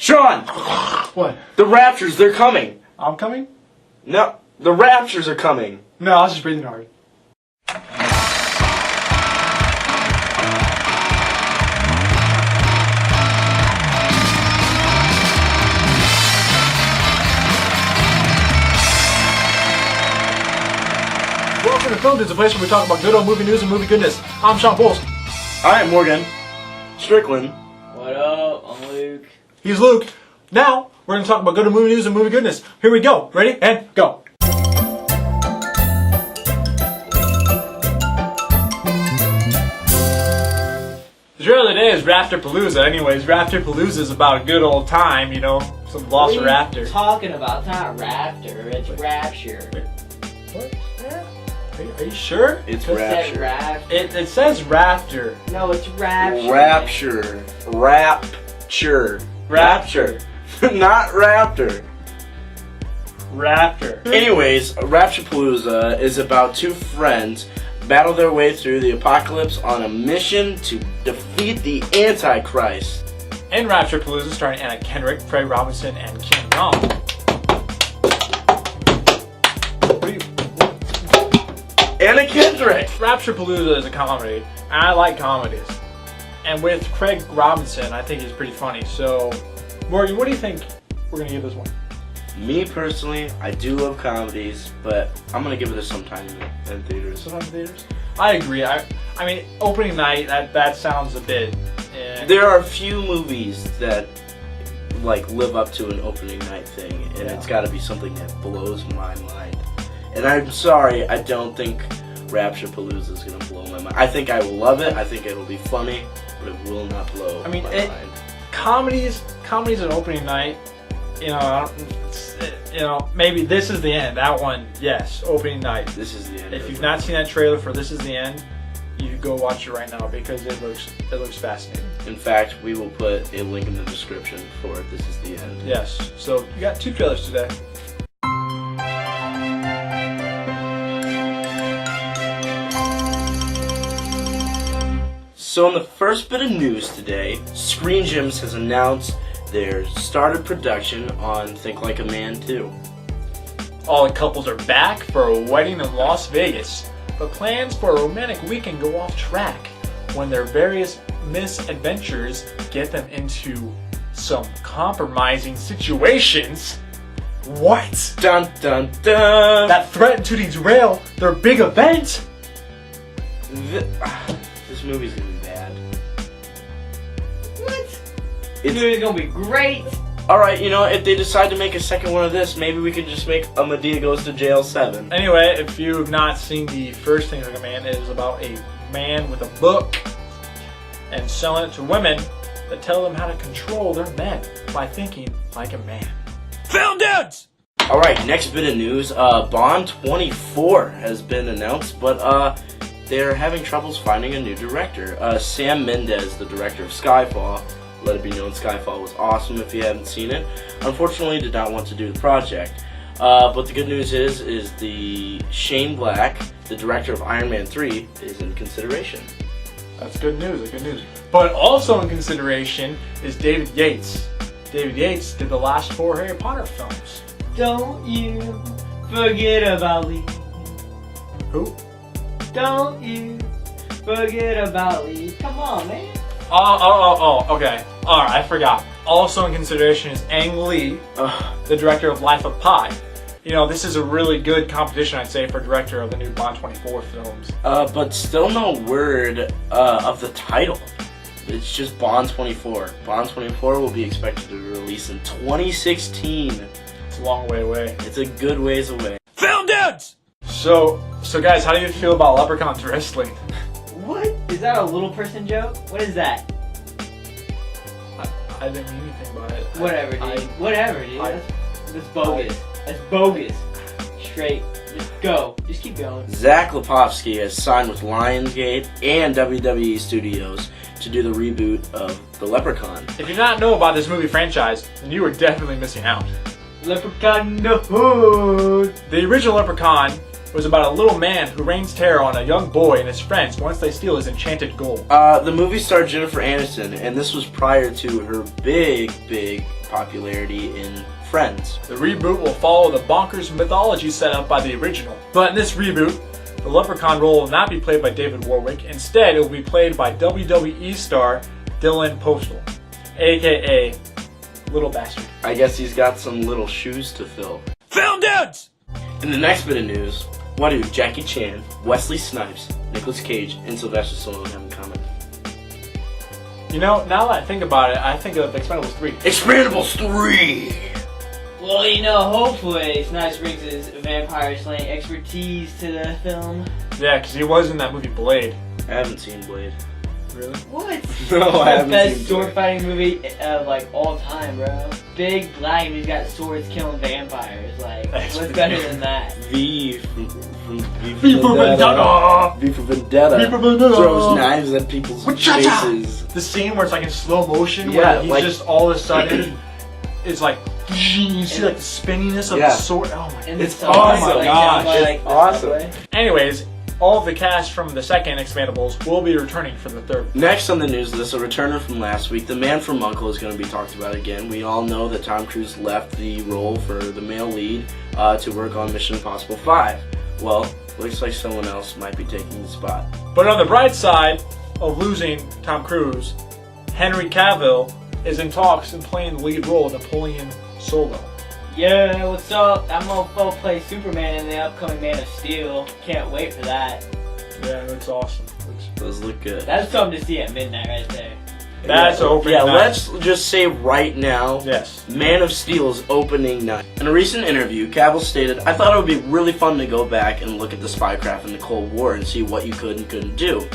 Sean! What? The Raptures, they're coming! I'm coming? No, the Raptures are coming! No, I was just breathing hard. Welcome to Film Dudes, a place where we talk about good old movie news and movie goodness. I'm Sean Bowles. I am Morgan Strickland. What up? I'm Luke. He's Luke. Now, we're going to talk about good old movie news and movie goodness. Here we go. Ready? And go. The trailer today is Rapture Palooza. Anyways, Rapture Palooza is about a good old time, you know, some lost What are raptor. you talking about? It's not Raptor, it's Rapture. What? Are you sure? It's It said Rapture. It says Raptor. No, it's Rapture. Rapture. Not Raptor. Raptor. Anyways, Rapture Palooza is about two friends battle their way through the apocalypse on a mission to defeat the Antichrist. In Rapture Palooza, starring Anna Kendrick, Craig Robinson, and Kim Young. Anna Kendrick! Rapture Palooza is a comedy, and I like comedies. And with Craig Robinson, I think he's pretty funny. So, Morgan, what do you think we're going to give this one? Me personally, I do love comedies, but I'm gonna give it some time in theaters. Sometimes theaters? I agree. I mean, opening night, that sounds a bit... There are few movies that like live up to an opening night thing, and it's got to be something that blows my mind. And I'm sorry, I don't think Rapture Palooza is gonna blow my mind. I think I will love it. I think it'll be funny, but it will not blow my mind. Comedies on opening night, maybe This Is the End. That one, yes, opening night. This is the end. If you've not seen that trailer for This Is the End, you should go watch it right now because it looks fascinating. In fact, we will put a link in the description for This Is the End. Yes. So you got two trailers today. So in the first bit of news today, Screen Gems has announced their started production on Think Like a Man 2. All the couples are back for a wedding in Las Vegas, but plans for a romantic weekend go off track when their various misadventures get them into some compromising situations. What? Dun dun dun! That threaten to derail their big event? This movie's gonna be bad. What? This movie's gonna be great. Alright, if they decide to make a second one of this, maybe we could just make a Madea Goes to Jail 7. Anyway, if you've not seen the first Think Like a Man, it is about a man with a book and selling it to women that tell them how to control their men by thinking like a man. Film Dudes! Alright, next bit of news. Bond 24 has been announced, but they're having troubles finding a new director. Sam Mendes, the director of Skyfall, let it be known Skyfall was awesome if you haven't seen it, unfortunately did not want to do the project. But the good news is the Shane Black, the director of Iron Man 3, is in consideration. That's good news, But also in consideration is David Yates. David Yates did the last 4 Harry Potter films. Don't you forget about Lee. Who? Don't you forget about Lee. Come on, man. Okay. Alright, I forgot. Also in consideration is Ang Lee, the director of Life of Pi. This is a really good competition, I'd say, for director of the new Bond 24 films. But still no word of the title. It's just Bond 24. Bond 24 will be expected to release in 2016. It's a long way away. It's a good ways away. Film Dudes! So guys, how do you feel about Leprechauns wrestling? What? Is that a little person joke? What is that? I didn't mean anything by it. Whatever, dude. That's bogus. That's bogus. Straight. Just go. Just keep going. Zach Lipovsky has signed with Lionsgate and WWE Studios to do the reboot of The Leprechaun. If you not know about this movie franchise, then you are definitely missing out. Leprechaun in the hood. The original Leprechaun was about a little man who rains terror on a young boy and his friends once they steal his enchanted gold. The movie starred Jennifer Aniston, and this was prior to her big popularity in Friends. The reboot will follow the bonkers mythology set up by the original. But in this reboot, the Leprechaun role will not be played by David Warwick. Instead, it will be played by WWE star Dylan Postal, aka Little Bastard. I guess he's got some little shoes to fill. Film dudes! In the next bit of news, what do Jackie Chan, Wesley Snipes, Nicolas Cage, and Sylvester Stallone have in common? You know, now that I think about it, I think of Expendables 3. Expendables 3! Well, you know, hopefully Snipes brings his vampire slaying expertise to the film. Yeah, because he was in that movie Blade. I haven't seen Blade. Really? What? No, I haven't The best seen sword Blade. fighting movie of like all time, bro. Big black and he's got swords killing vampires. Like, what's better than that? V from V for Vendetta! V for Vendetta. V for Vendetta! Throws knives at people's Cha-cha! faces. The scene where it's like in slow motion, Yeah, where he's like- just all of a sudden, it's like, you see like the spinniness of the sword. Oh my And god. It's the awesome. subway, like, gosh, down by, it's like, the awesome. subway. Anyways, all of the cast from the second Expendables will be returning for the third. Next on the news list, a returner from last week, the man from U.N.C.L.E. is going to be talked about again. We all know that Tom Cruise left the role for the male lead to work on Mission Impossible 5. Well, looks like someone else might be taking the spot. But on the bright side of losing Tom Cruise, Henry Cavill is in talks and playing the lead role of Napoleon Solo. Yeah, what's up? I'm gonna go play Superman in the upcoming Man of Steel. Can't wait for that. Yeah, it looks awesome. Those look good. That's something to see at midnight right there. That's opening Yeah, night. let's just say right now, Yes. Man of Steel's opening night. In a recent interview, Cavill stated, "I thought it would be really fun to go back and look at the spycraft in the Cold War and see what you could and couldn't do.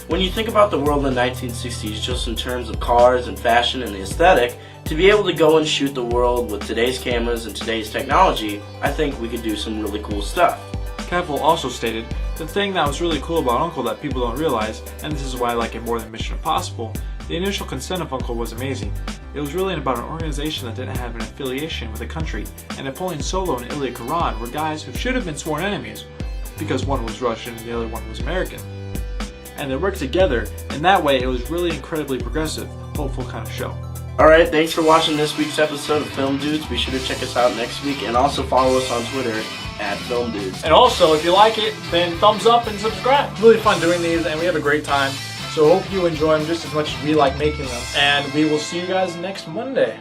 When you think about the world in the 1960s just in terms of cars and fashion and the aesthetic, to be able to go and shoot the world with today's cameras and today's technology, I think we could do some really cool stuff." Cavill also stated, "The thing that was really cool about U.N.C.L.E. that people don't realize, and this is why I like it more than Mission Impossible, the initial consent of U.N.C.L.E. was amazing. It was really about an organization that didn't have an affiliation with a country, and Napoleon Solo and Ilya Karan were guys who should have been sworn enemies, because one was Russian and the other one was American. And they worked together, and that way it was really incredibly progressive, hopeful kind of show." Alright, thanks for watching this week's episode of Film Dudes. Be sure to check us out next week and also follow us on Twitter at Film Dudes. And also, if you like it, then thumbs up and subscribe. It's really fun doing these, and we have a great time. So hope you enjoy them just as much as we like making them. And we will see you guys next Monday.